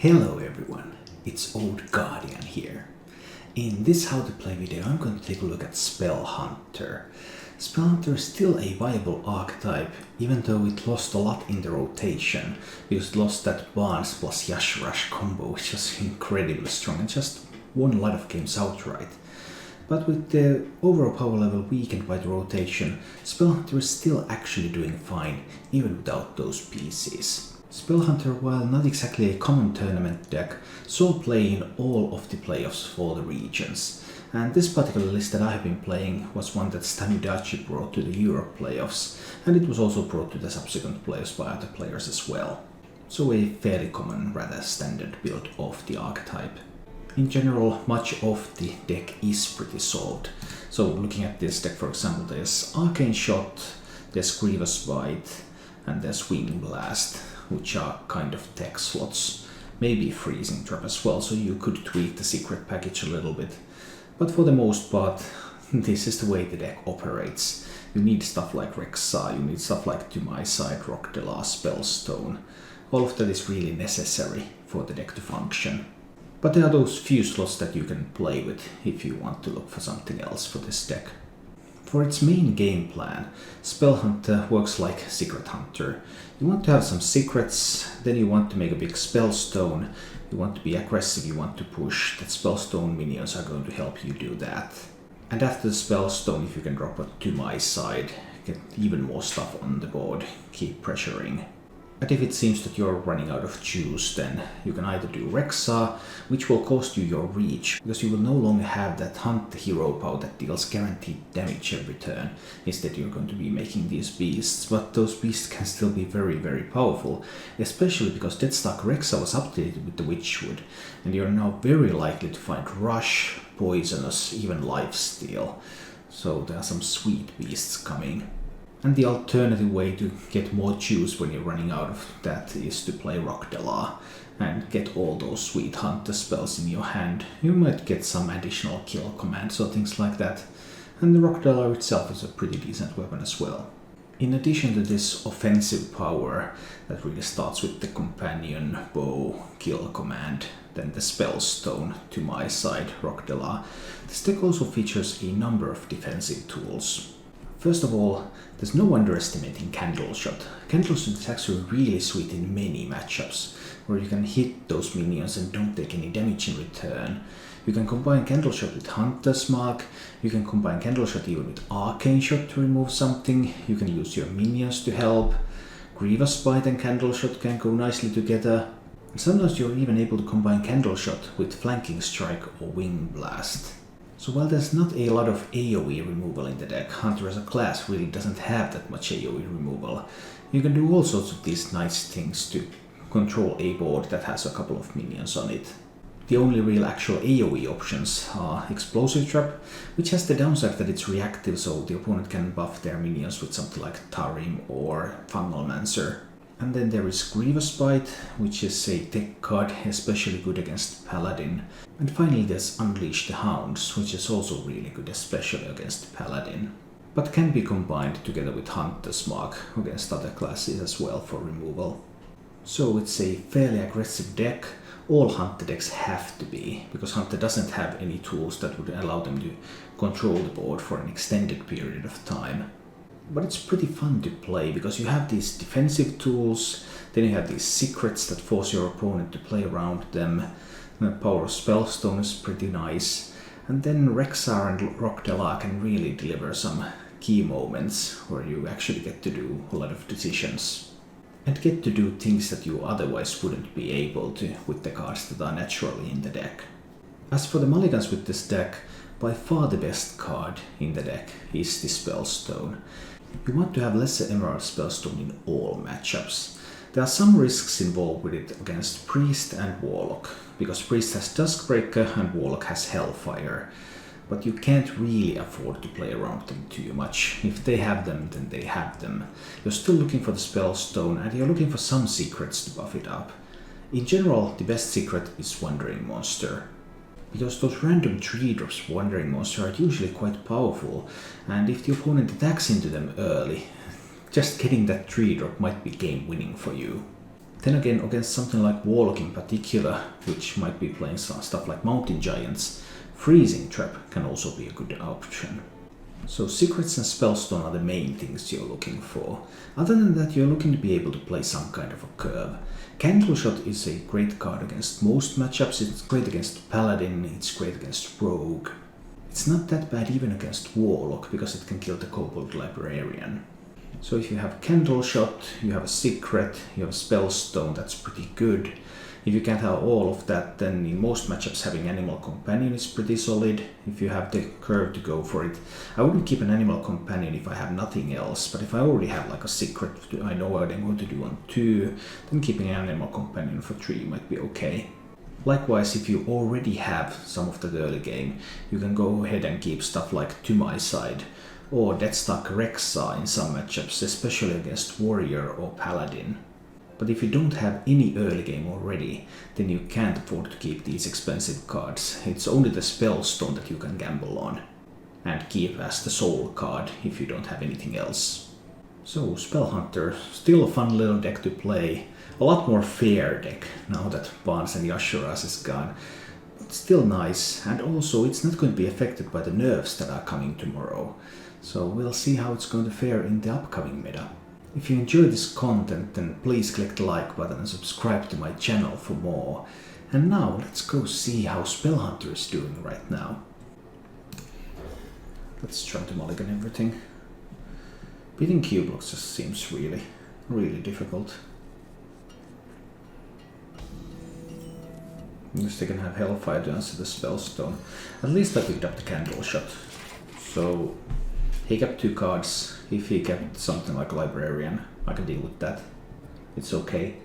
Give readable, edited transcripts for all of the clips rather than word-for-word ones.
Hello everyone, it's Old Guardian here. In this How to Play video I'm going to take a look at Spell Hunter. Spell Hunter is still a viable archetype, even though it lost a lot in the rotation, because it lost that Barnes plus Yash Rush combo, which was incredibly strong and just won a lot of games outright. But with the overall power level weakened by the rotation, Spell Hunter is still actually doing fine, even without those pieces. Spell Hunter, while not exactly a common tournament deck, saw play in all of the playoffs for the regions. And this particular list that I have been playing was one that ShtanUdachi brought to the Europe Playoffs, and it was also brought to the subsequent playoffs by other players as well. So a fairly common, rather standard build of the archetype. In general, much of the deck is pretty solved. So looking at this deck, for example, there's Arcane Shot, there's Grievous Bite, and there's Wing Blast, which are kind of tech slots. Maybe Freezing Trap as well, so you could tweak the secret package a little bit. But for the most part, this is the way the deck operates. You need stuff like Rexa, you need stuff like To My Side, Rockdela, Spellstone. All of that is really necessary for the deck to function. But there are those few slots that you can play with if you want to look for something else for this deck. For its main game plan, Spell Hunter works like Secret Hunter. You want to have some secrets, then you want to make a big Spellstone, you want to be aggressive, you want to push, that Spellstone minions are going to help you do that. And after the Spellstone, if you can drop it to my side, get even more stuff on the board, keep pressuring. But if it seems that you're running out of juice, then you can either do Rexa, which will cost you your reach, because you will no longer have that Hunt the Hero power that deals guaranteed damage every turn. Instead you're going to be making these beasts, but those beasts can still be very, very powerful, especially because Deathstalk Rexa was updated with the Witchwood, and you're now very likely to find Rush, Poisonous, even Lifesteal. So there are some sweet beasts coming. And the alternative way to get more juice when you're running out of that is to play Rockdela and get all those sweet hunter spells in your hand. You might get some additional kill commands or things like that. And the Rockdela itself is a pretty decent weapon as well. In addition to this offensive power that really starts with the companion bow kill command, then the Spellstone, To My Side, Rockdela, this deck also features a number of defensive tools. First of all, there's no underestimating Candle Shot. Candle Shot is actually really sweet in many matchups, where you can hit those minions and don't take any damage in return. You can combine Candle Shot with Hunter's Mark, you can combine Candle Shot even with Arcane Shot to remove something, you can use your minions to help. Grievous Bite and Candle Shot can go nicely together. And sometimes you're even able to combine Candle Shot with Flanking Strike or Wing Blast. So while there's not a lot of AoE removal in the deck, Hunter as a class really doesn't have that much AoE removal. You can do all sorts of these nice things to control a board that has a couple of minions on it. The only real actual AoE options are Explosive Trap, which has the downside that it's reactive, so the opponent can buff their minions with something like Tarim or Fungalmancer. And then there is Grievous Bite, which is a tech card, especially good against Paladin. And finally there's Unleash the Hounds, which is also really good, especially against Paladin. But can be combined together with Hunter's Mark against other classes as well for removal. So it's a fairly aggressive deck. All Hunter decks have to be, because Hunter doesn't have any tools that would allow them to control the board for an extended period of time. But it's pretty fun to play, because you have these defensive tools, then you have these secrets that force your opponent to play around them. The power of Spellstone is pretty nice. And then Rexa and Rockdela can really deliver some key moments where you actually get to do a lot of decisions. And get to do things that you otherwise wouldn't be able to with the cards that are naturally in the deck. As for the mulligans with this deck, by far the best card in the deck is the Spellstone. You want to have Lesser Emerald Spellstone in all matchups. There are some risks involved with it against Priest and Warlock, because Priest has Duskbreaker and Warlock has Hellfire. But you can't really afford to play around them too much. If they have them, then they have them. You're still looking for the Spellstone, and you're looking for some secrets to buff it up. In general, the best secret is Wandering Monster. Because those random 3-drops Wandering Monster are usually quite powerful, and if the opponent attacks into them early, just getting that 3-drop might be game winning for you. Then again, against something like Warlock in particular, which might be playing some stuff like Mountain Giants, Freezing Trap can also be a good option. So Secrets and Spellstone are the main things you're looking for. Other than that, you're looking to be able to play some kind of a curve. Candleshot is a great card against most matchups. It's great against Paladin, it's great against Rogue. It's not that bad even against Warlock, because it can kill the Kobold Librarian. So if you have Candleshot, you have a Secret, you have a Spellstone, that's pretty good. If you can't have all of that, then in most matchups having Animal Companion is pretty solid. If you have the curve to go for it. I wouldn't keep an Animal Companion if I have nothing else, but if I already have like a Secret I know what I'm going to do on 2, then keeping an Animal Companion for 3 might be okay. Likewise, if you already have some of the early game, you can go ahead and keep stuff like To My Side or Deathstalk Rexa in some matchups, especially against Warrior or Paladin. But if you don't have any early game already, then you can't afford to keep these expensive cards. It's only the Spellstone that you can gamble on and keep as the sole card if you don't have anything else. So Spellhunter, still a fun little deck to play. A lot more fair deck now that Barnes and Yashuras is gone. But still nice, and also it's not going to be affected by the nerfs that are coming tomorrow. So we'll see how it's going to fare in the upcoming meta. If you enjoy this content, then please click the like button and subscribe to my channel for more. And now let's go see how Spellhunter is doing right now. Let's try to mulligan everything. Beating Cubelock just seems really, really difficult. I guess they can have Hellfire to answer the Spellstone. At least I picked up the Candleshot. So he kept 2 cards. If he kept something like Librarian, I can deal with that. It's okay.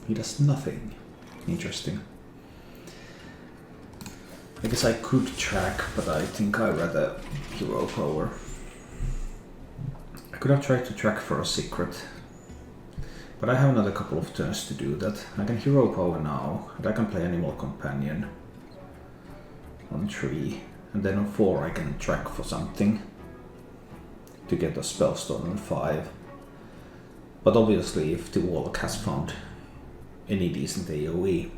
He does nothing. Interesting. I guess I could track, but I think I'd rather Hero Power. I could have tried to track for a Secret, but I have another couple of turns to do that. I can Hero Power now, and I can play Animal Companion on 3. And then on 4 I can track for something to get a Spellstone on 5. But obviously if the Warlock has found any decent AoE.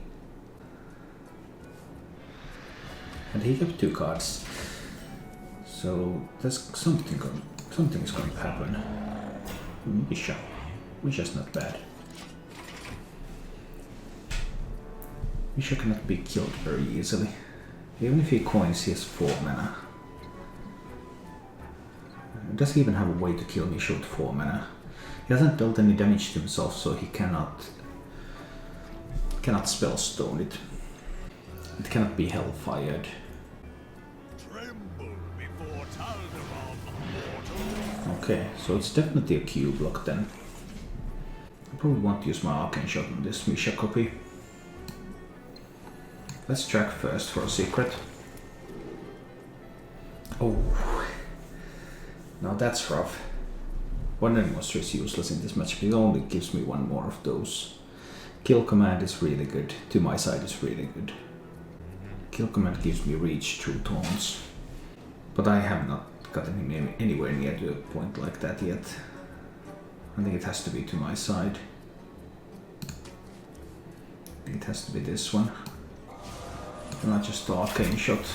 And he kept 2 cards. So there's something is going to happen. Misha's not bad. Misha cannot be killed very easily. Even if he coins, he has 4 mana. Does he even have a way to kill Misha with 4 mana? He hasn't dealt any damage to himself, so he cannot Spellstone it. It cannot be Hellfired. Okay, so it's definitely a Cubelock then. I probably want to use my Arcane Shot on this Misha copy. Let's track first for a Secret. Oh, now that's rough. Wandering Monster is useless in this matchup. It only gives me 1 more of those. Kill Command is really good. To My Side is really good. Kill Command gives me reach through taunts. But I have not gotten him anywhere near to a point like that yet. I think it has to be To My Side. It has to be this one. Not just Arcane Shot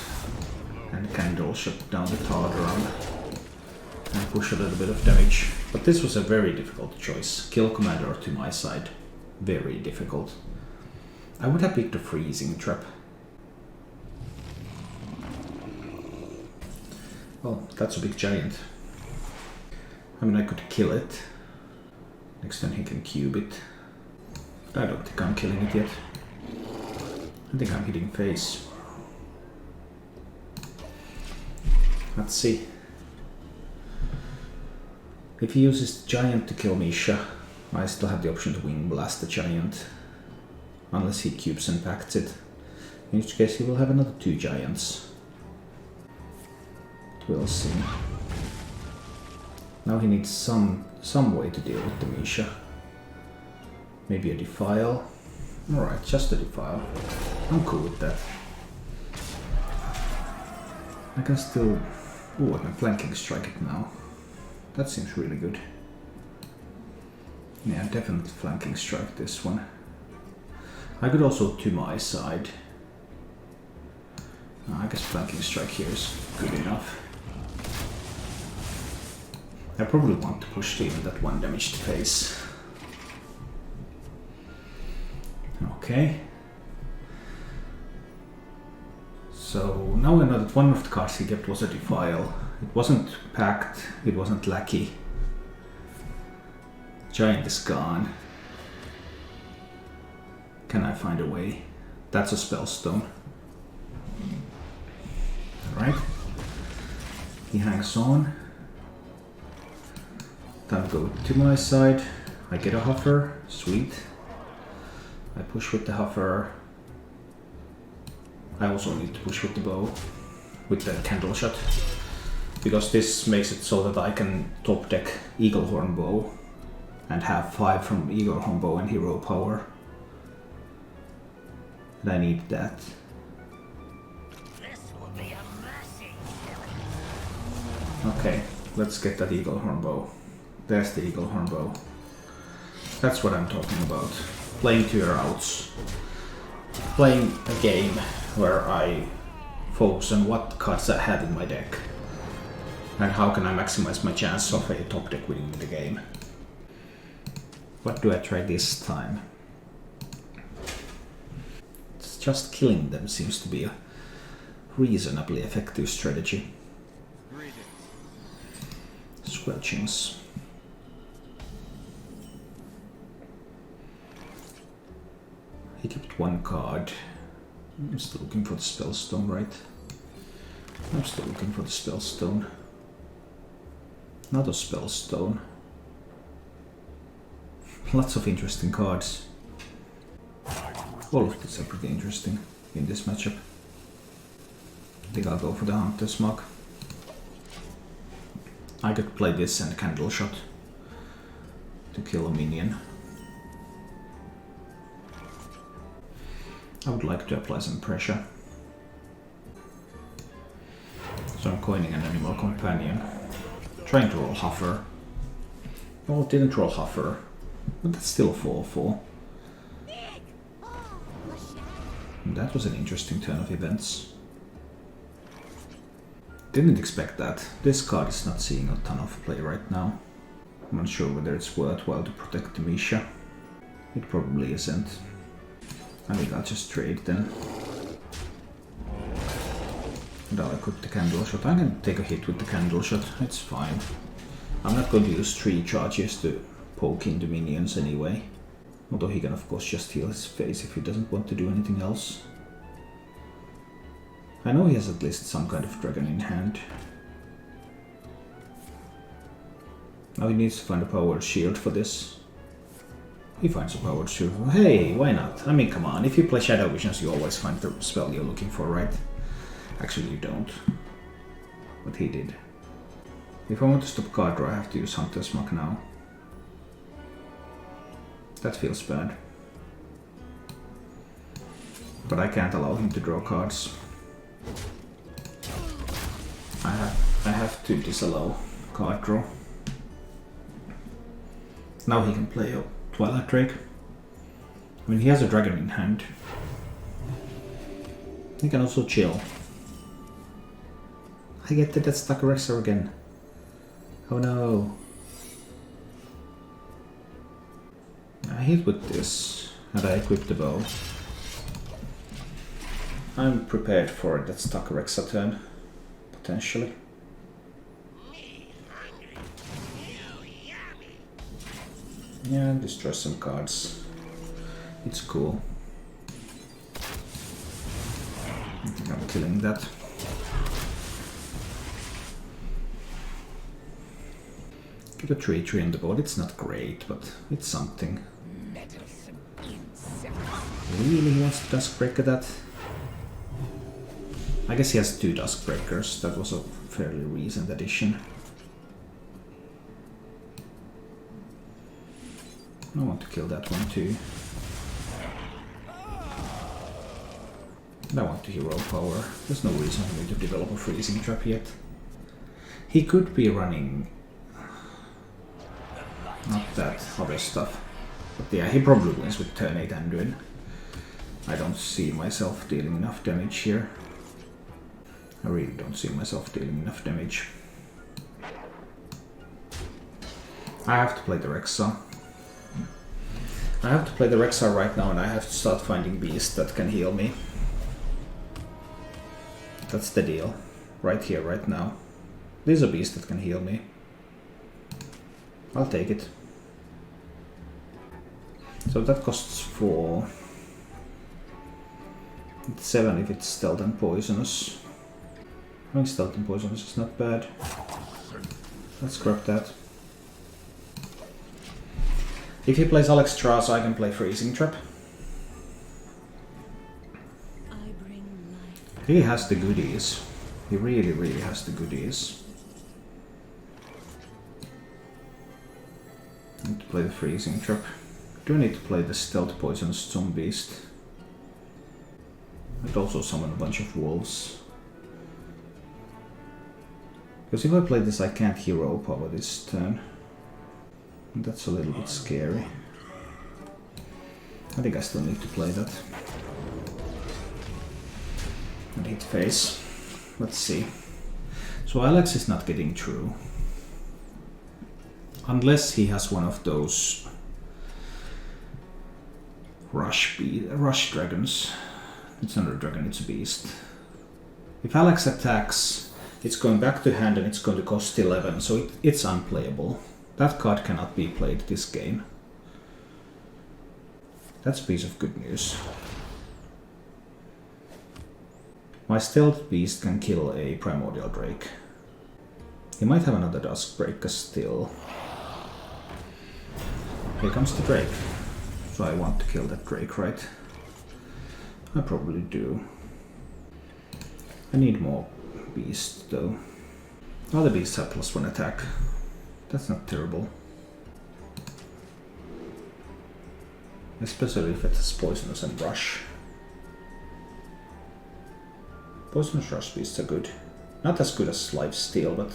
and Candleshot down the Tardaran and push a little bit of damage. But this was a very difficult choice. Kill Commander or To My Side. Very difficult. I would have picked a Freezing Trap. Well, that's a big giant. I mean, I could kill it. Next time he can cube it. I don't think I'm killing it yet. I think I'm hitting face. Let's see. If he uses Giant to kill Misha, I still have the option to Wing Blast the Giant. Unless he cubes and pacts it. In which case he will have another 2 Giants. But we'll see. Now he needs some way to deal with the Misha. Maybe a Defile. Alright, just a Defile. I'm cool with that. I can still... Ooh, I can Flanking Strike it now. That seems really good. Yeah, definitely flanking strike this one. I could also to my side. I guess flanking strike here is good enough. I probably want to push to even that 1 damaged face. Okay. So now I know that one of the cards he kept was a Defile. It wasn't Pact, it wasn't Lackey. Giant is gone. Can I find a way? That's a Spellstone. Alright. He hangs on. Time to go to my side. I get a Huffer. Sweet. I push with the Huffer. I also need to push with the bow. With the Candle Shot. Because this makes it so that I can top deck Eaglehorn Bow. And have 5 from Eaglehorn Bow and Hero Power. And I need that. Okay, let's get that Eaglehorn Bow. There's the Eaglehorn Bow. That's what I'm talking about. Playing to your outs. Playing a game where I focus on what cards I have in my deck. And how can I maximize my chance of a top deck winning the game. What do I try this time? It's just killing them seems to be a reasonably effective strategy. Squelchings. He kept 1 card. I'm still looking for the Spellstone, right? I'm still looking for the Spellstone. Not a Spellstone. Lots of interesting cards. All of these are pretty interesting in this matchup. I think I'll go for the Hunter's Mark. I could play this and Candle Shot to kill a minion. I would like to apply some pressure. So I'm coining an Animal Companion. Trying to roll Huffer. Oh, didn't roll Huffer. But that's still a 4/4. That was an interesting turn of events. Didn't expect that. This card is not seeing a ton of play right now. I'm not sure whether it's worthwhile to protect the Misha. It probably isn't. I think I'll just trade then. And I'll equip the Candle Shot. I'm gonna take a hit with the Candle Shot, it's fine. I'm not going to use 3 charges to poke into minions anyway. Although he can of course just heal his face if he doesn't want to do anything else. I know he has at least some kind of dragon in hand. Now he needs to find a powered shield for this. He finds a powered shield. Hey, why not? I mean, come on, if you play Shadow Visions you always find the spell you're looking for, right? Actually you don't. But he did. If I want to stop card draw I have to use Hunter's Mark now. That feels bad. But I can't allow him to draw cards. I have to disallow card draw. Now he can play a Twilight Drake. I mean, he has a dragon in hand. He can also chill. I get the Death Stuck Eraser again. Oh no. I hit with this, and I equip the bow. I'm prepared for a Death Stuck Eraser turn, potentially. Yeah, destroy some cards. It's cool. I think I'm killing that. Get a 3/3 on the board. It's not great, but it's something. Really, he wants to Duskbreaker that? I guess he has 2 Duskbreakers. That was a fairly recent addition. I want to kill that one too. And I want to Hero Power. There's no reason for me to develop a Freezing Trap yet. He could be running... Not that other stuff. But yeah, he probably wins with turn 8 Anduin. I don't see myself dealing enough damage here. I really don't see myself dealing enough damage. I have to play the Rexa. I have to play the Rexa right now, and I have to start finding beasts that can heal me. That's the deal. Right here, right now. These are beasts that can heal me. I'll take it. So that costs 4. It's 7 if it's stealth and poisonous. I think stealth and poisonous is not bad. Let's grab that. If he plays Alexstrasza, I can play Freezing Trap. He has the goodies. He really, really has the goodies. I need to play the Freezing Trap. Do I need to play the Stealth Poisonous Stone Beast? I'd also summon a bunch of wolves. Because if I play this, I can't hero power this turn. And that's a little bit scary. I think I still need to play that. And hit face. Let's see. So Alex is not getting through. Unless he has one of those rush dragons. It's not a dragon, it's a beast. If Alex attacks, it's going back to hand and it's going to cost 11, so it's unplayable. That card cannot be played this game. That's a piece of good news. My Stealth Beast can kill a Primordial Drake. He might have another Duskbreaker still. Here comes the Drake. So I want to kill that Drake, right? I probably do. I need more beasts though. Other beasts have +1 attack. That's not terrible. Especially if it has Poisonous and Rush. Poisonous Rush beasts are good. Not as good as Lifesteal, but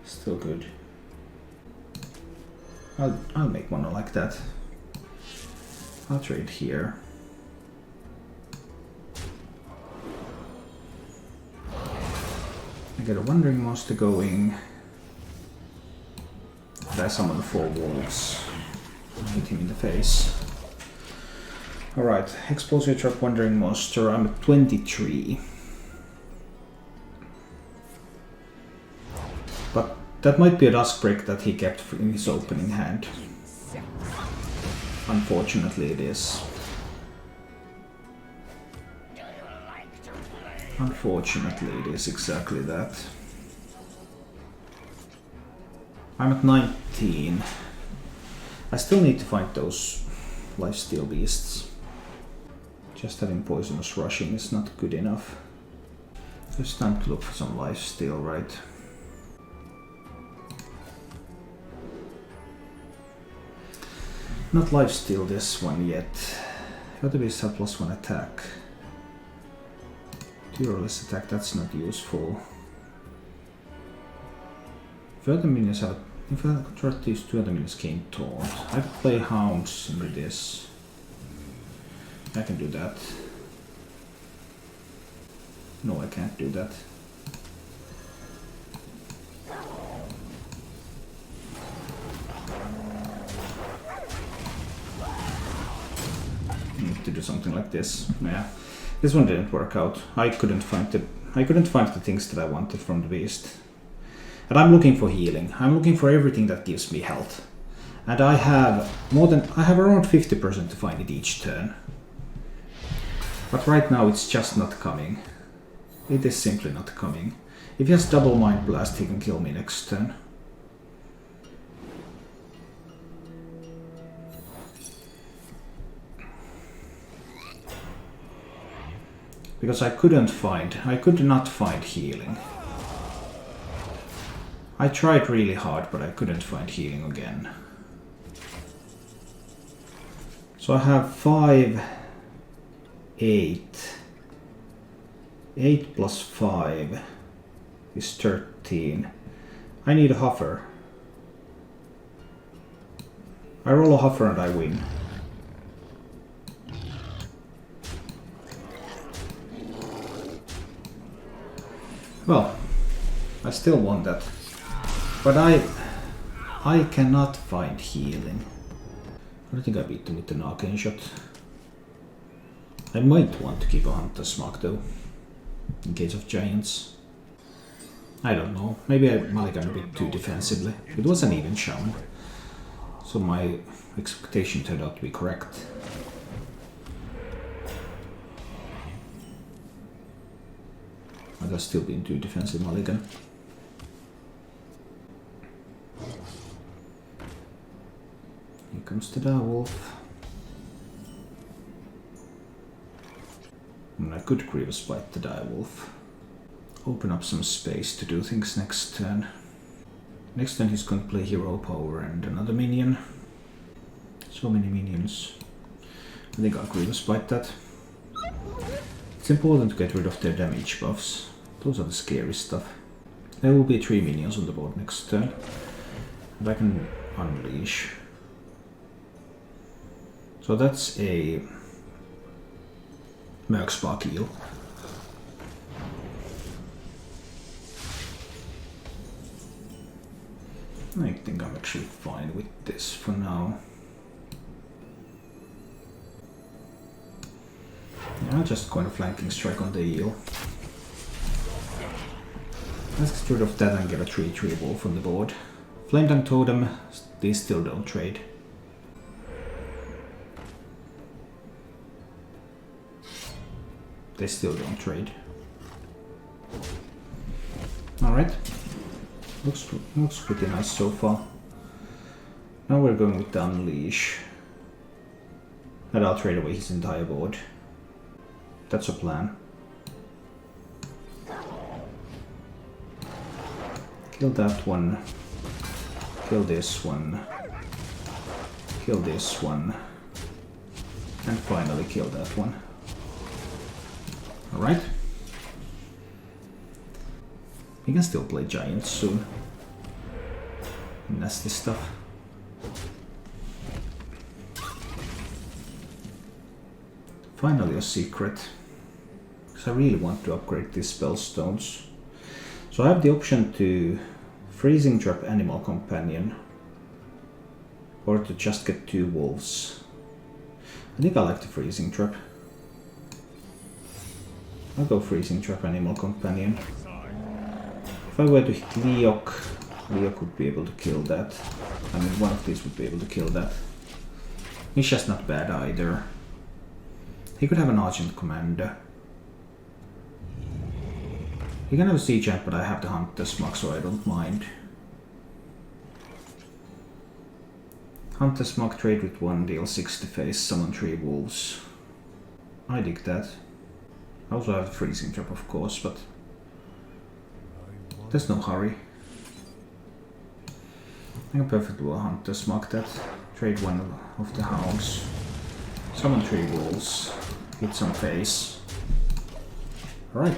still good. I'll make mono like that. I'll trade here. I get a Wandering Monster going. And I summon 4 wolves. Hit him in the face. Alright, expose your trap Wandering Monster. I'm at 23. But that might be a Duskbreak that he kept in his opening hand. Unfortunately it is. Unfortunately it is exactly that. I'm at 19. I still need to find those Lifesteal beasts. Just having Poisonous Rushing is not good enough. It's time to look for some Lifesteal, right? Not Lifesteal this one yet. The other beasts have +1 attack. 2 or less attack, that's not useful. If other minions have, if I convert these 2 other minions gain taunt, I could play Hounds into this. I can do that. No, I can't do that. I need to do something like this. Yeah. This one didn't work out. I couldn't find the things that I wanted from the beast. And I'm looking for healing. I'm looking for everything that gives me health. And I have around 50% to find it each turn. But right now it's just not coming. It is simply not coming. If he has double Mind Blast, he can kill me next turn. Because I could not find healing. I tried really hard, but I couldn't find healing again. So I have 5, 8. 8 plus 5 is 13. I need a hover. I roll a hover and I win. Well, I still want that. But I cannot find healing. I don't think I beat them with an arcane shot. I might want to keep a Hunter's Mark though, in case of giants. I don't know, maybe I mulliganed a bit too defensively. It was an even Shaman, so my expectation turned out to be correct. Might have still been too defensive mulligan. Here comes the direwolf. And I could Grievous Bite the direwolf. Open up some space to do things next turn. Next turn he's going to play hero power and another minion. So many minions. I think I'll Grievous Bite that. It's important to get rid of their damage buffs. Those are the scary stuff. There will be 3 minions on the board next turn. And I can unleash. So that's a Merkspark heal. I think I'm actually fine with this for now. Yeah, I'll just go on a flanking strike on the eel. Let's get rid of that and get a 3/3 wolf on the board. Flame Tongue Totem, these still don't trade. They still don't trade. Alright. Looks pretty nice so far. Now we're going with the Unleash. And I'll trade away his entire board. That's a plan. Kill that one. Kill this one. Kill this one. And finally kill that one. Alright. He can still play giants soon. Nasty stuff. Finally a secret. Because I really want to upgrade these spell stones. So I have the option to freezing trap Animal Companion. Or to just get 2 wolves. I think I like the freezing trap. I'll go freezing trap Animal Companion. If I were to hit Leok would be able to kill that. I mean, one of these would be able to kill that. Misha's not bad either. He could have an Argent Commander. He can have a Siege Ant, but I have the Hunter's Mark, so I don't mind. Hunter's Mark, trade with 1, deal 6 to face, summon 3 wolves. I dig that. I also have the freezing trap, of course, but there's no hurry. I can perfectly well Hunter's Mark that. Trade 1 of the hounds. Summon 3 wolves. Hit some face. Alright.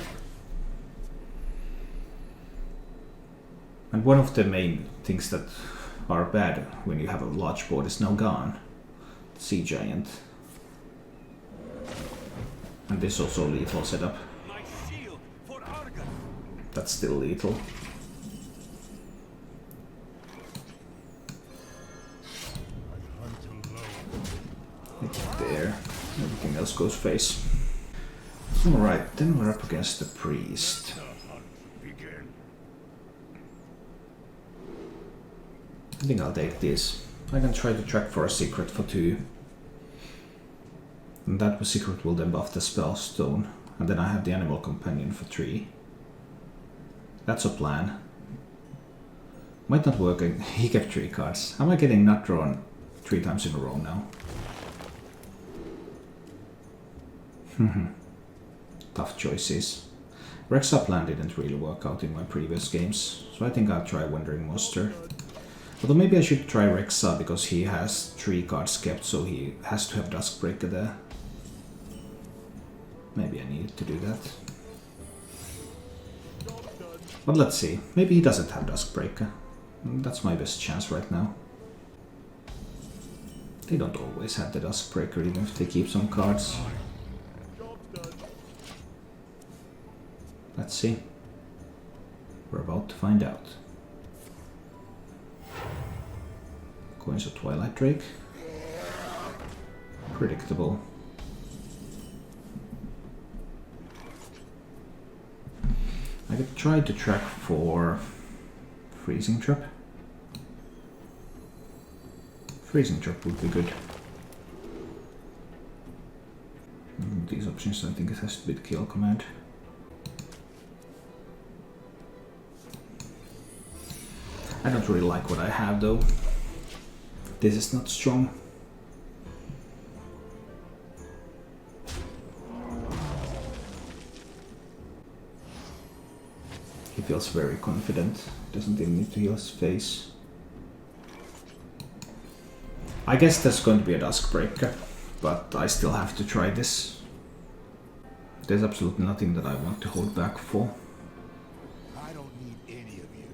And one of the main things that are bad when you have a large board is now gone. Sea Giant. And this also lethal setup. That's still lethal. There. Everything else goes face. Alright, then we're up against the priest. I think I'll take this. I can try to track for a secret for 2. And that secret will then buff the spell stone. And then I have the Animal Companion for 3. That's a plan. Might not work. He kept 3 cards. Am I getting nut drawn 3 times in a row now? Tough choices. Rexar plan didn't really work out in my previous games, so I think I'll try Wandering Monster. Although maybe I should try Rexar because he has 3 cards kept, so he has to have Duskbreaker there. Maybe I need to do that. But let's see. Maybe he doesn't have Duskbreaker. That's my best chance right now. They don't always have the Duskbreaker even if they keep some cards. Let's see. We're about to find out. Coins of Twilight Drake. Predictable. I could try to track for Freezing Trap. Freezing Trap would be good. These options, I think it has to be the kill command. I don't really like what I have though. This is not strong. He feels very confident. Doesn't even need to heal his face. I guess there's going to be a Duskbreaker, but I still have to try this. There's absolutely nothing that I want to hold back for. I don't need any of you.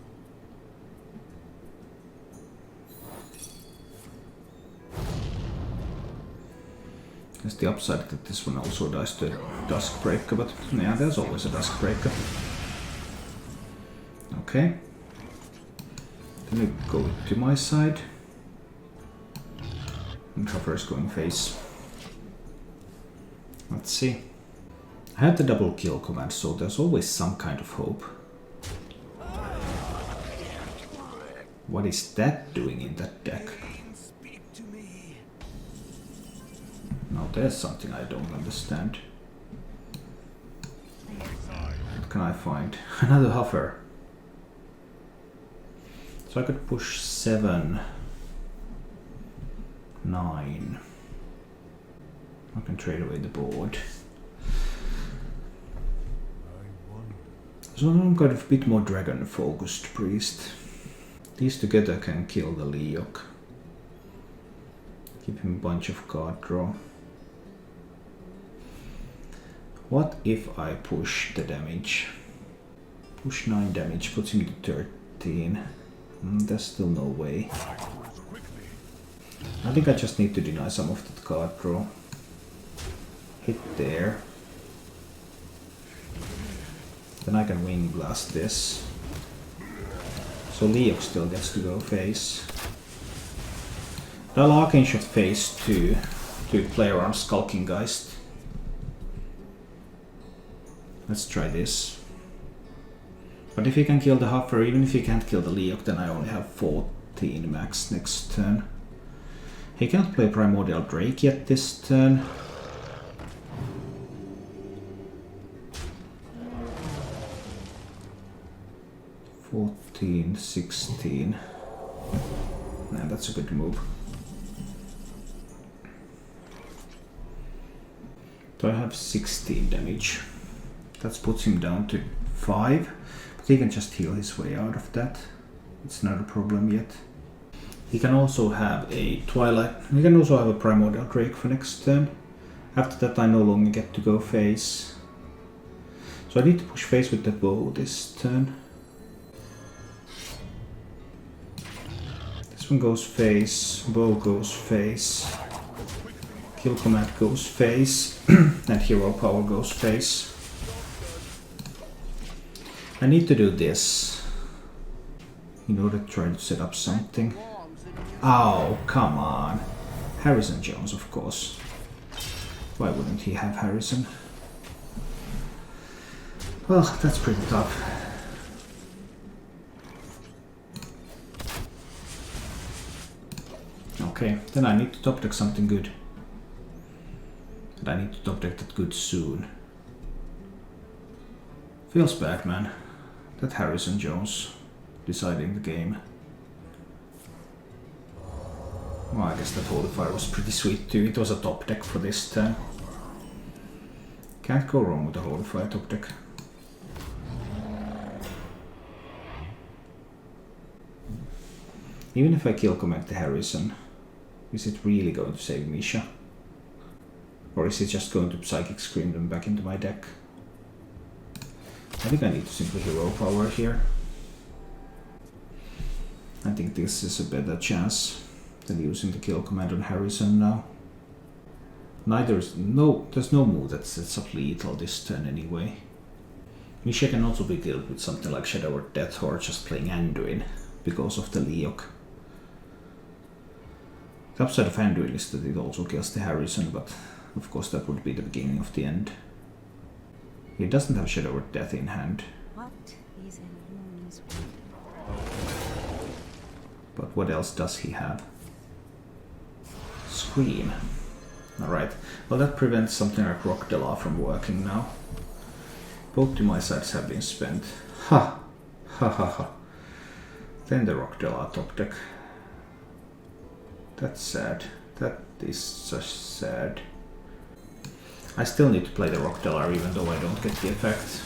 There's the upside that this one also dies to Duskbreaker, but yeah, there's always a Duskbreaker. Okay. Then we go to my side. And Trapper is going face. Let's see. I have the double kill command, so there's always some kind of hope. What is that doing in that deck? Now there's something I don't understand. What can I find? Another Huffer. So I could push 7, 9. I can trade away the board. So I'm kind of a bit more dragon focused priest. These together can kill the Leok. Give him a bunch of card draw. What if I push the damage? Push 9 damage, puts him to 13. There's still no way. I think I just need to deny some of that card draw. Hit there. Then I can Wing Blast this. So Leok still gets to go face. I'll Arcane Shot phase 2 to play around Skulking Geist. Let's try this. But if he can kill the Huffer, even if he can't kill the Leok, then I only have 14 max next turn. He can't play Primordial Drake yet this turn. $14, 16. Nah, that's a good move. So I have 16 damage. That puts him down to 5. But he can just heal his way out of that. It's not a problem yet. He can also have a Twilight. He can also have a Primordial Drake for next turn. After that I no longer get to go face. So I need to push face with the bow this turn. This one goes face, bow goes face, kill command goes face, and hero power goes face. I need to do this in order to try to set up something. Oh, come on. Harrison Jones, of course. Why wouldn't he have Harrison? Well, that's pretty tough. Okay, then I need to top deck something good. And I need to top deck that good soon. Feels bad, man. That Harrison Jones deciding the game. Well, I guess that Holy Fire was pretty sweet too. It was a top deck for this turn. Can't go wrong with a Holy Fire top deck. Even if I kill command the Harrison, is it really going to save Misha? Or is it just going to Psychic Scream them back into my deck? I think I need to simply hero power here. I think this is a better chance. Then using the kill command on Harrison now. There's no move that sets up lethal this turn anyway. Misha can also be killed with something like Shadow or Death or just playing Anduin because of the Leok. The upside of Anduin is that it also kills the Harrison, but of course that would be the beginning of the end. He doesn't have Shadow or Death in hand. What is in Moon's But what else does he have? Scream. Alright, well that prevents something like Rockdella from working now. Both my sides have been spent. Ha! Ha ha ha. Then the Rockdella top deck. That's sad. That is just sad. I still need to play the Rockdella even though I don't get the effect.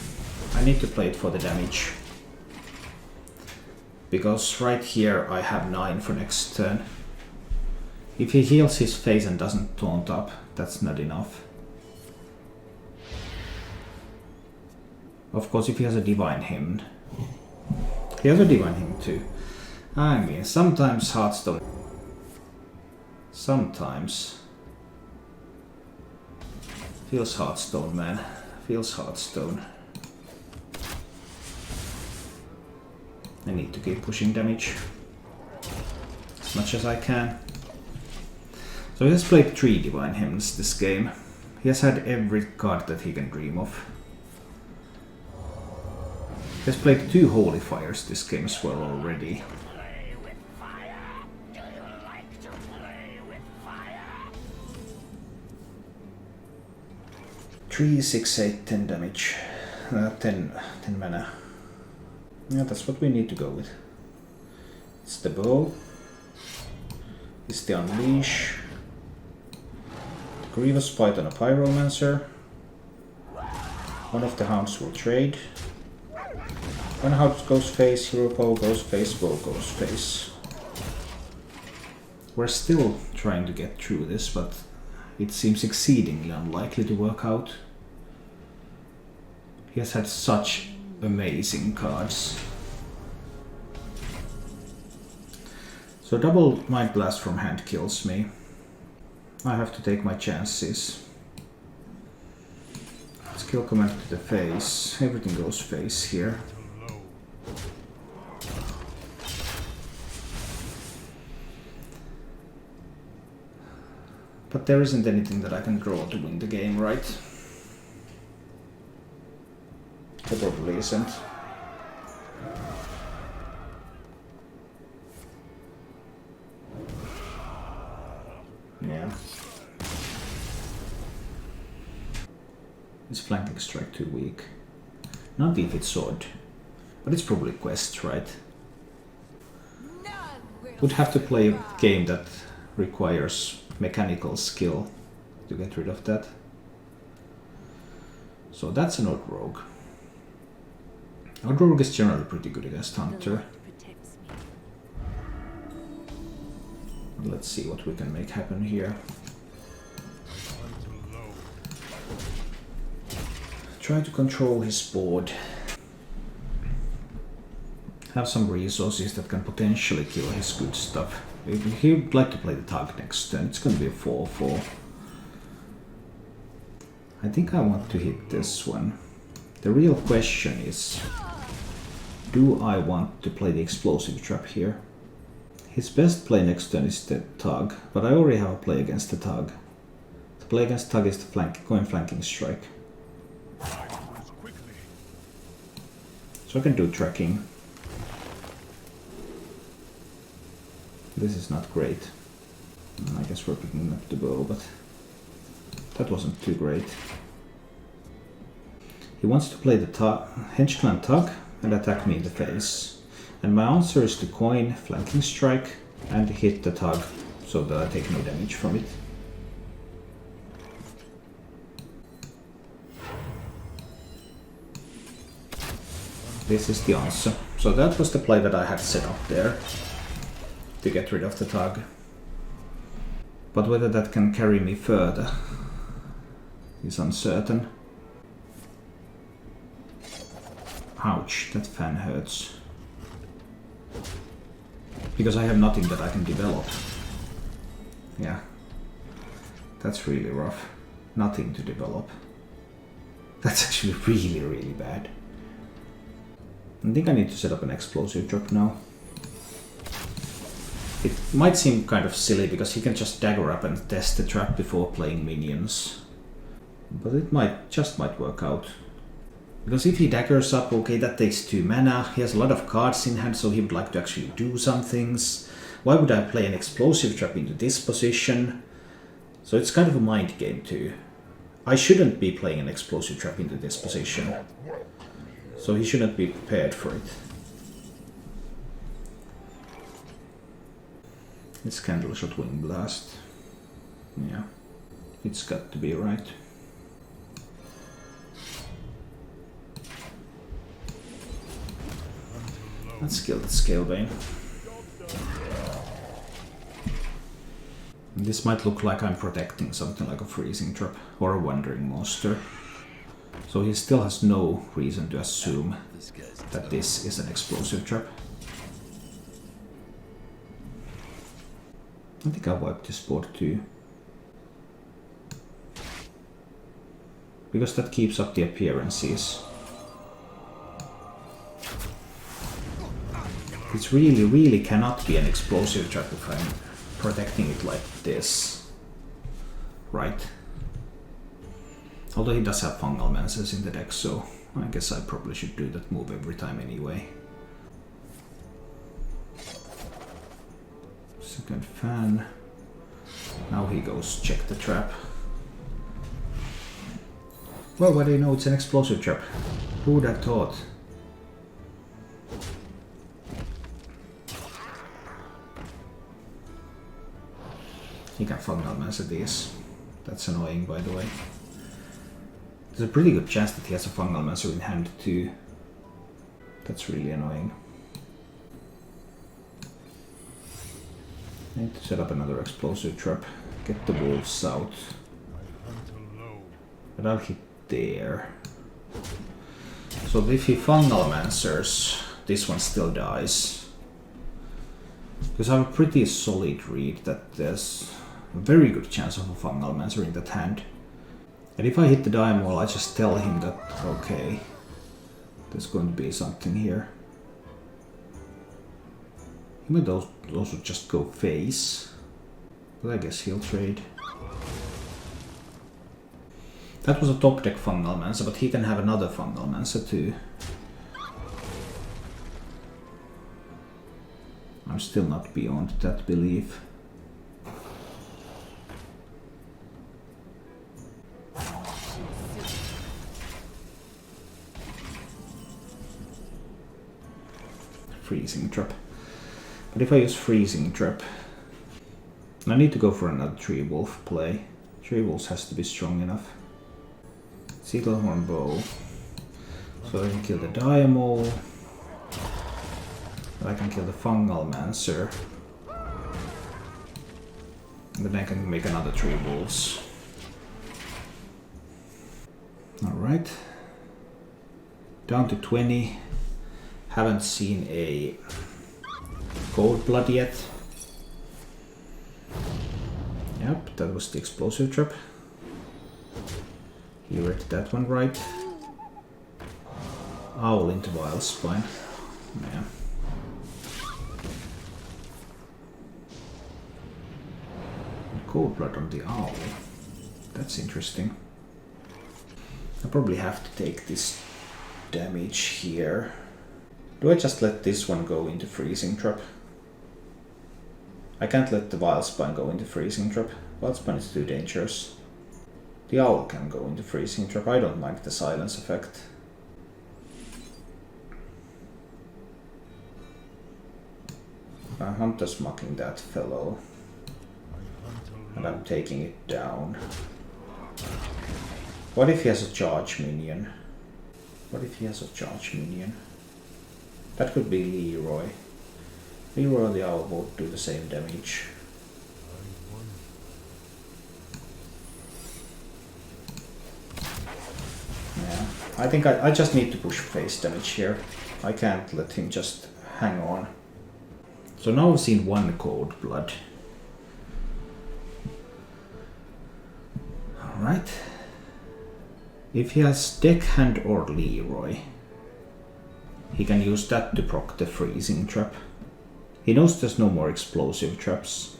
I need to play it for the damage. Because right here I have 9 for next turn. If he heals his face and doesn't taunt up, that's not enough. Of course, if he has a Divine Hymn. He has a Divine Hymn too. I mean, sometimes Hearthstone... Sometimes... Feels Hearthstone, man. Feels Hearthstone. I need to keep pushing damage. As much as I can. So he has played 3 Divine Hymns this game. He has had every card that he can dream of. He has played 2 Holy Fires this game as well already. Play with fire. Do you like to play with fire? 3, 6, 8, 10 damage. 10 mana. Yeah, that's what we need to go with. It's the bow. It's the Unleash. Grievous Bite on a Pyromancer. One of the hounds will trade. One hound goes face, hero bow goes face, bow goes face. We're still trying to get through this, but it seems exceedingly unlikely to work out. He has had such amazing cards. So double Mind Blast from hand kills me. I have to take my chances. Skill command to the face. Everything goes face here. But there isn't anything that I can draw to win the game, right? There probably isn't. Yeah. Is Flanking Strike too weak? Not if it's Sword. But it's probably Quest, right? Would have to play a game that requires mechanical skill to get rid of that. So that's an Odd Rogue. Odd Rogue is generally pretty good against Hunter. Let's see what we can make happen here. Try to control his board. Have some resources that can potentially kill his good stuff. If he would like to play the Tug next turn, it's going to be a 4-4. I think I want to hit this one. The real question is, do I want to play the Explosive Trap here? His best play next turn is the Tug, but I already have a play against the Tug. The play against Tug is the Coin Flanking Strike. So I can do tracking. This is not great. I guess we're picking up the bow, but that wasn't too great. He wants to play the Hench Clan Tug and attack me in the face. And my answer is to Coin Flanking Strike and hit the Tug so that I take no damage from it. This is the answer. So that was the play that I had set up there to get rid of the Tug. But whether that can carry me further is uncertain. Ouch, that fan hurts. Because I have nothing that I can develop. Yeah. That's really rough. Nothing to develop. That's actually really, really bad. I think I need to set up an explosive trap now. It might seem kind of silly because he can just dagger up and test the trap before playing minions. But it might work out. Because if he daggers up, okay, that takes 2 mana. He has a lot of cards in hand, so he would like to actually do some things. Why would I play an explosive trap into this position? So it's kind of a mind game too. I shouldn't be playing an explosive trap into this position. So he shouldn't be prepared for it. It's Candleshot Wing Blast. Yeah, it's got to be right. Let's kill the Scalebane. This might look like I'm protecting something like a Freezing Trap or a Wandering Monster. So he still has no reason to assume that this is an explosive trap. I think I'll wipe this board too. Because that keeps up the appearances. It really, really cannot be an explosive trap if I'm protecting it like this. Right? Although he does have Fungal Mances in the deck, so I guess I probably should do that move every time anyway. Second fan. Now he goes check the trap. Well, why do you know it's an explosive trap? Who would have thought? He can Fungal Mance these. That's annoying, by the way. There's a pretty good chance that he has a Fungal Mancer in hand too. That's really annoying. I need to set up another explosive trap. Get the wolves out. But I'll hit there. So if he Fungal Mancers, this one still dies. Because I have a pretty solid read that there's a very good chance of a Fungal Mancer in that hand. And if I hit the Dire Maul, I just tell him that, okay, there's going to be something here. He might also just go face, but I guess he'll trade. That was a top deck Fungal Mancer, but he can have another Fungal Mancer too. I'm still not beyond that belief. Freezing Trap. But if I use Freezing Trap, I need to go for another Tree Wolf play. Tree Wolves has to be strong enough. Seaglehorn Bow. So I can kill the Dire Maul. I can kill the Fungal Mancer. And then I can make another Tree Wolves. Alright. Down to 20. Haven't seen a Cold Blood yet. Yep, that was the explosive trap. He read that one right. Owl into Vilespine. Yeah. Cold Blood on the Owl. That's interesting. I probably have to take this damage here. Do I just let this one go into Freezing Trap? I can't let the Vilespine go into Freezing Trap. Vilespine is too dangerous. The Owl can go into Freezing Trap. I don't like the silence effect. I'm just mocking that fellow. And I'm taking it down. What if he has a charge minion? What if he has a charge minion? That could be Leroy. Leroy or the Owl both do the same damage. Yeah, I think I just need to push face damage here. I can't let him just hang on. So now we've seen one Cold Blood. Alright. If he has Deckhand or Leroy, he can use that to proc the freezing trap. He knows there's no more explosive traps.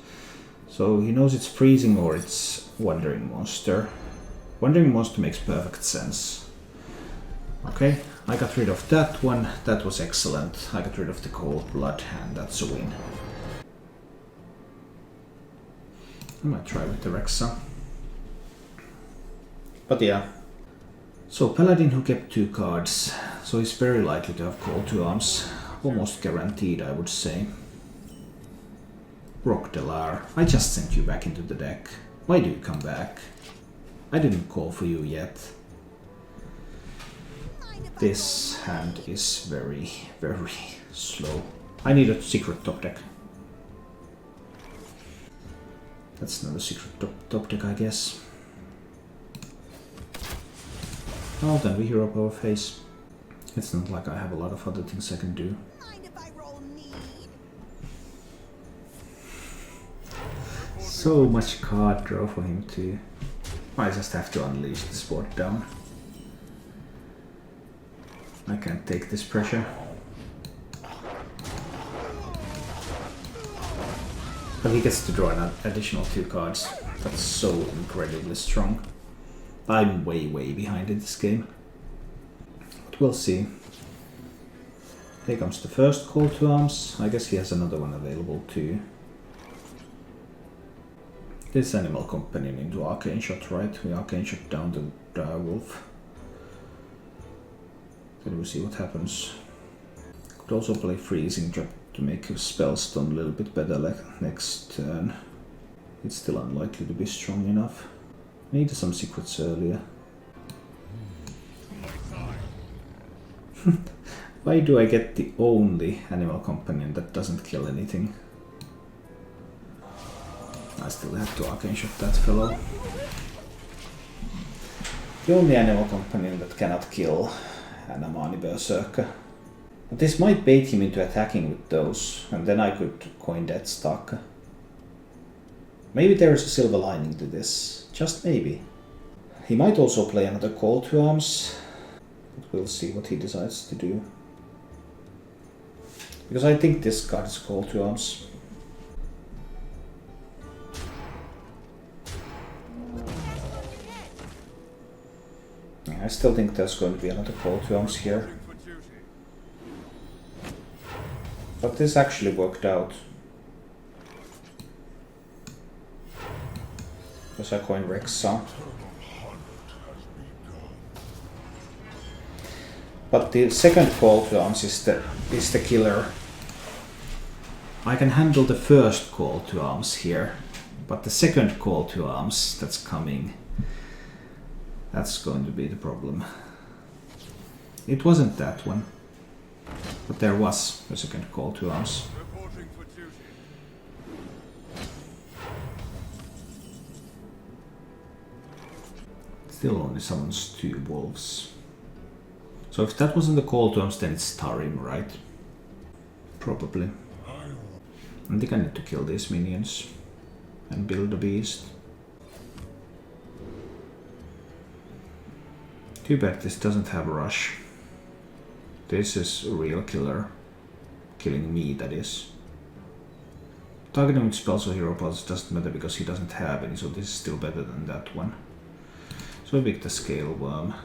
So he knows it's freezing or it's Wandering Monster. Wandering Monster makes perfect sense. Okay, I got rid of that one. That was excellent. I got rid of the Cold Blood and that's a win. I might try with the Rexa. But yeah. So Paladin who kept 2 cards. So he's very likely to have Call to Arms. Almost guaranteed, I would say. Rockdelar, I just sent you back into the deck. Why do you come back? I didn't call for you yet. This hand is very, very slow. I need a secret top deck. That's not a secret top deck, I guess. Oh, then we hero power face. It's not like I have a lot of other things I can do. So much card draw for him to... I just have to unleash this board down. I can't take this pressure. But he gets to draw an additional 2 cards. That's so incredibly strong. I'm way behind in this game. But we'll see. Here comes the first Call to Arms. I guess he has another one available too. This Animal Companion into Arcane Shot, right? We Arcane Shot down the Direwolf. Then we'll see what happens. Could also play Freezing Trap to make his spell stun a little bit better like next turn. It's still unlikely to be strong enough. Needed some secrets earlier. Why do I get the only Animal Companion that doesn't kill anything? I still have to Arcane Shot that fellow. The only Animal Companion that cannot kill an Amani Berserker. But this might bait him into attacking with those, and then I could coin that stock. Maybe there is a silver lining to this. Just maybe. He might also play another Call to Arms. But we'll see what he decides to do. Because I think this card is Call to Arms. I still think there's going to be another Call to Arms here. But this actually worked out. Because I coined Rexa. But the second Call to Arms is the killer. I can handle the first Call to Arms here. But the second Call to Arms that's coming, that's going to be the problem. It wasn't that one. But there was a second Call to Arms. Still only summons 2 wolves. So if that wasn't the Call to Arms, then it's Tarim, right? Probably. I think I need to kill these minions and build a beast. Too bad this doesn't have a rush. This is a real killer. Killing me, that is. Targeting with spells or hero pods doesn't matter because he doesn't have any, so this is still better than that one. So I pick the Scale Worm.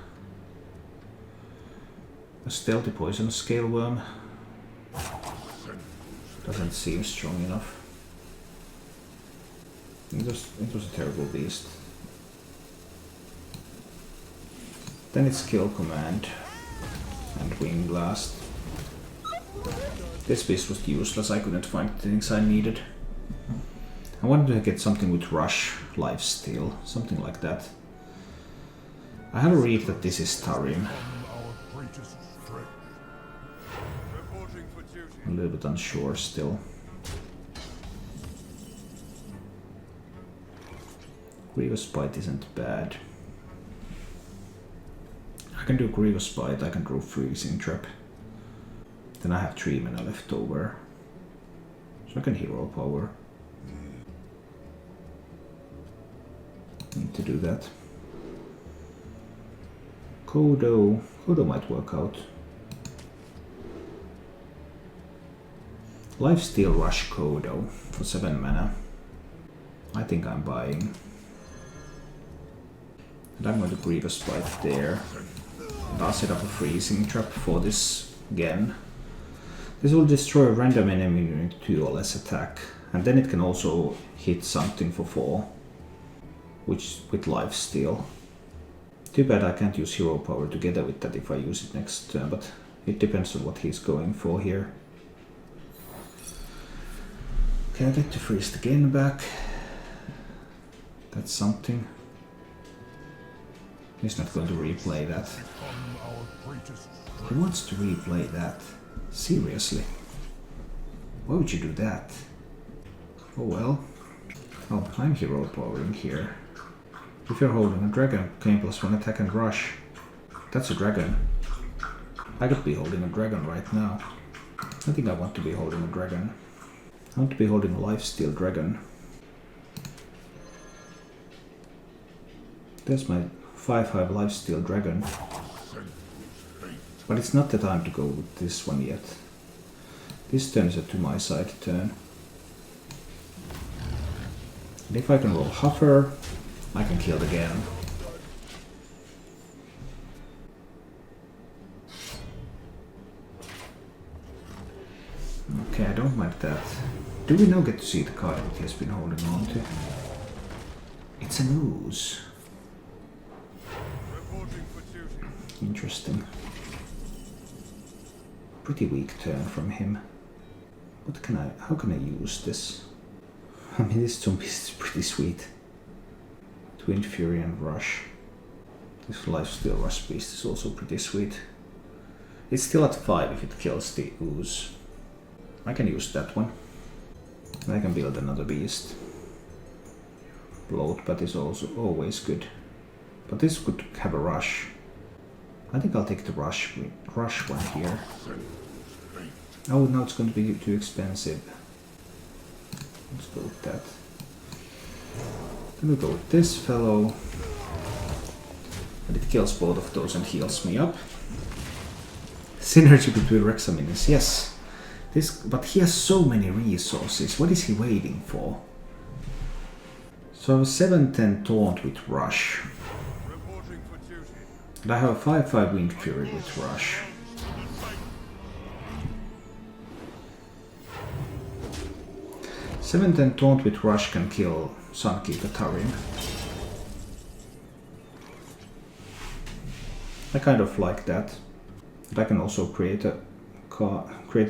A stealthy poison Scale Worm. Doesn't seem strong enough. It was a terrible beast. Then it's Kill Command and Wing Blast. This beast was useless, I couldn't find the things I needed. I wanted to get something with Rush, Lifesteal, something like that. I have a read that this is Tarim. A little bit unsure still. Grievous Bite isn't bad. I can do Grievous Bite, I can draw Freezing Trap. Then I have 3 mana left over. So I can hero power. Need to do that. Kodo. Kodo might work out. Lifesteal Rush Kodo for 7 mana. I think I'm buying. And I'm going to Grievous Bite there. And I'll set up a freezing trap for this again. This will destroy a random enemy unit 2 or less attack. And then it can also hit something for 4. Which with lifesteal. Too bad I can't use hero power together with that if I use it next turn, but it depends on what he's going for here. Okay, I get to freeze the game back. That's something. He's not going to replay that. He wants to replay that. Seriously? Why would you do that? Oh well. Oh, I'm hero powering here. If you're holding a dragon, gain +1 attack and rush. That's a dragon. I could be holding a dragon right now. I think I want to be holding a dragon. I want to be holding a lifesteal dragon. There's my 5/5 lifesteal dragon. But it's not the time to go with this one yet. This turn is a to my side turn. And if I can roll Huffer, I can kill it again. Okay, I don't mind that. Do we now get to see the card that he has been holding on to? It's an ooze. Interesting. Pretty weak turn from him. What can I... how can I use this? I mean, this zombie is pretty sweet. Wind Fury and Rush. This Lifesteal Rush Beast is also pretty sweet. It's still at 5 if it kills the ooze. I can use that one. And I can build another beast. Bloatbat is also always good. But this could have a rush. I think I'll take the rush one here. Oh, now it's going to be too expensive. Let's go with that. Then we go with this fellow. And it kills both of those and heals me up. Synergy between Rexaminis, yes. But he has so many resources. What is he waiting for? So I have a 7/10 Taunt with Rush. And I have a 5/5 Wind Fury with Rush. Seven Taunt with Rush can kill Sunkeeper Tarim. I kind of like that. But I can also create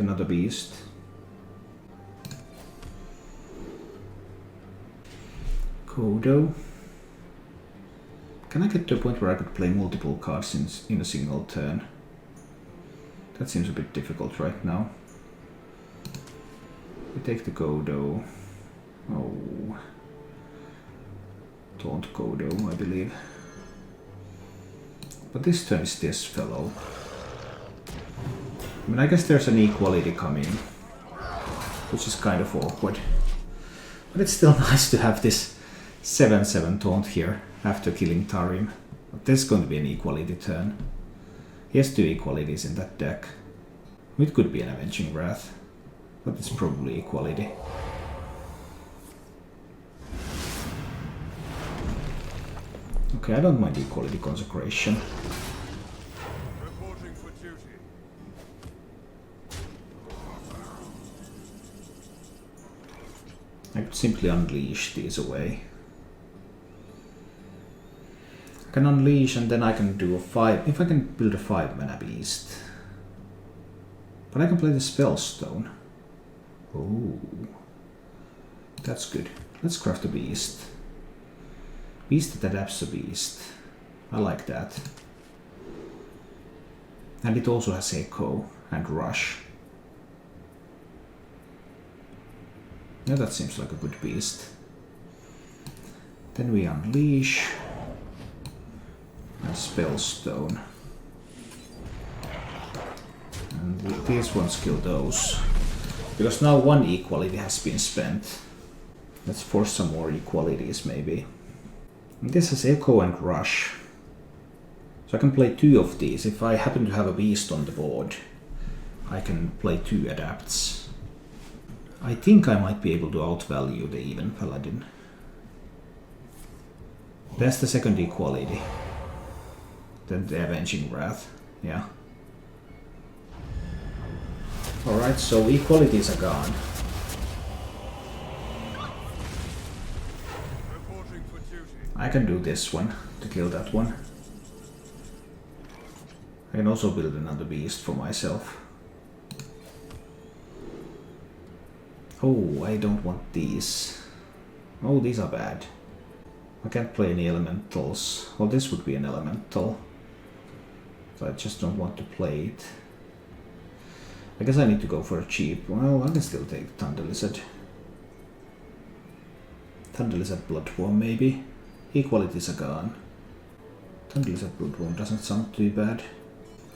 another beast. Kodo. Can I get to a point where I could play multiple cards in a single turn? That seems a bit difficult right now. We take the Kodo. Oh. Taunt Kodo, I believe. But this turn is this fellow. I mean, I guess there's an equality coming, which is kind of awkward. But it's still nice to have this 7/7 Taunt here after killing Tarim. But this is going to be an equality turn. He has 2 equalities in that deck. It could be an Avenging Wrath, but it's probably equality. Okay, I don't mind equality Consecration. I could simply unleash these away. I can unleash and then I can do a 5... if I can build a 5 mana beast. But I can play the Spellstone. Oh, that's good. Let's craft a beast. Beast that adapts a beast. I like that. And it also has Echo and Rush. Yeah, that seems like a good beast. Then we unleash. And Spellstone. And these ones kill those. Because now 1 equality has been spent. Let's force some more equalities maybe. And this has Echo and Rush. So So I can play 2 of these. If I happen to have a beast on the board, I can play 2 adapts. I think I might be able to outvalue the Even Paladin. That's the second equality. Then the Avenging Wrath, yeah. Alright, so equalities are gone. I can do this one to kill that one. I can also build another beast for myself. Oh, I don't want these. Oh, these are bad. I can't play any elementals. Well, this would be an elemental. So I just don't want to play it. I guess I need to go for a cheap. Well, I can still take Thunder Lizard. Thunder Lizard Bloodworm, maybe. Equalities are gone. Thunder Lizard Bloodworm doesn't sound too bad.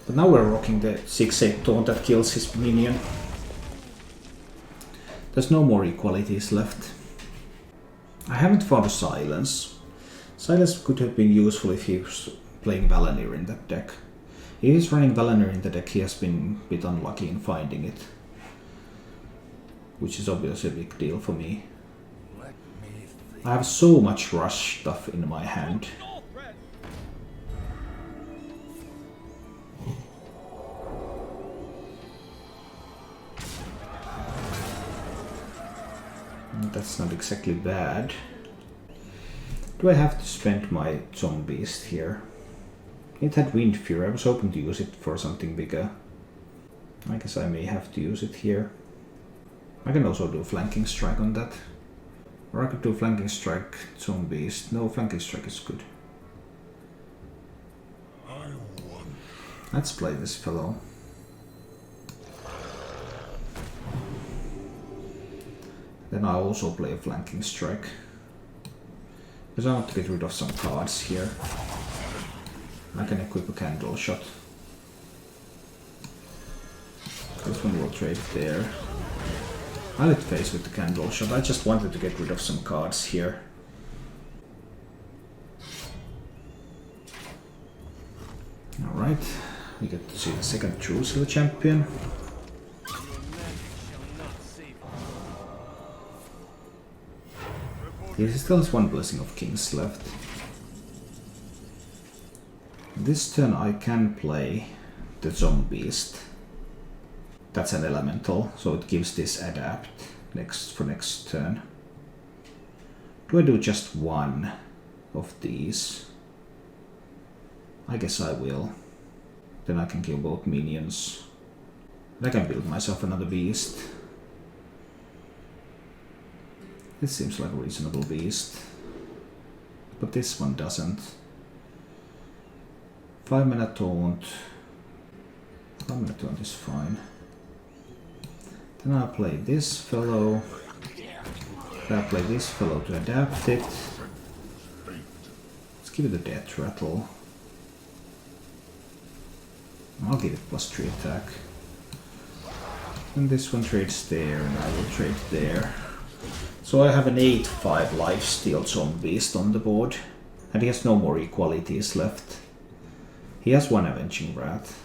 But now we're rocking the 6/8 taunt that kills his minion. There's no more equalities left. I haven't found a Silence. Silence could have been useful if he was playing Valanir in that deck. If he's running Valanir in the deck, he has been a bit unlucky in finding it. Which is obviously a big deal for me. I have so much rush stuff in my hand. That's not exactly bad. Do I have to spend my zombies here? It had Wind Fury. I was hoping to use it for something bigger. I guess I may have to use it here. I can also do Flanking Strike on that. Or I could do Flanking Strike zombies. No, Flanking Strike is good. Let's play this fellow. Then I also play a Flanking Strike. Because I want to get rid of some cards here. I can equip a Candle Shot. This one will trade there. I'll hit face with the Candle Shot. I just wanted to get rid of some cards here. Alright, we get to see the second Drusilla champion. He still has one Blessing of Kings left. This turn I can play the Zombiest. That's an elemental, so it gives this adapt for next turn. Do I do just one of these? I guess I will. Then I can kill both minions. And I can build myself another beast. This seems like a reasonable beast. But this one doesn't. 5-mana taunt. 5-mana taunt is fine. Then I'll play this fellow. I'll play this fellow to adapt it. Let's give it a Death Rattle. I'll give it +3 attack. And this one trades there, and I will trade there. So I have an 8/5 lifesteal Zombiest on the board, and he has no more equalities left. He has one Avenging Wrath.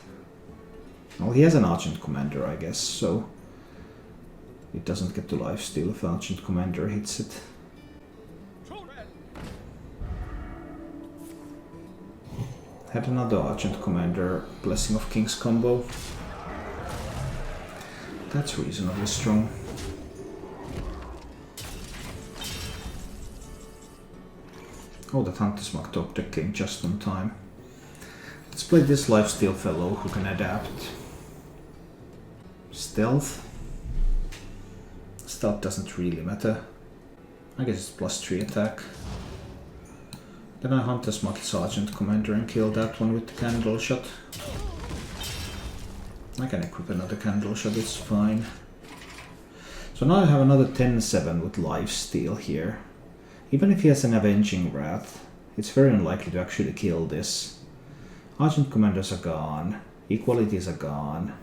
Well, he has an Argent Commander, I guess, so it doesn't get to lifesteal if Argent Commander hits it. Had another Argent Commander Blessing of Kings combo. That's reasonably strong. Oh, that Hunter's Mark top deck came just on time. Let's play this lifesteal fellow who can adapt. Stealth. Stealth doesn't really matter. I guess it's +3 attack. Then I Hunter's Mark Sergeant Commander and kill that one with the Candle Shot. I can equip another Candle Shot, it's fine. So now I have another 10/7 with lifesteal here. Even if he has an Avenging Wrath, it's very unlikely to actually kill this. Argent Commanders are gone. Equalities are gone.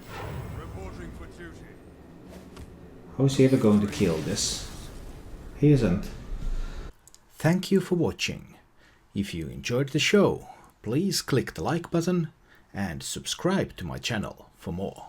How is he ever going to kill this? He isn't. Thank you for watching. If you enjoyed the show, please click the like button and subscribe to my channel for more.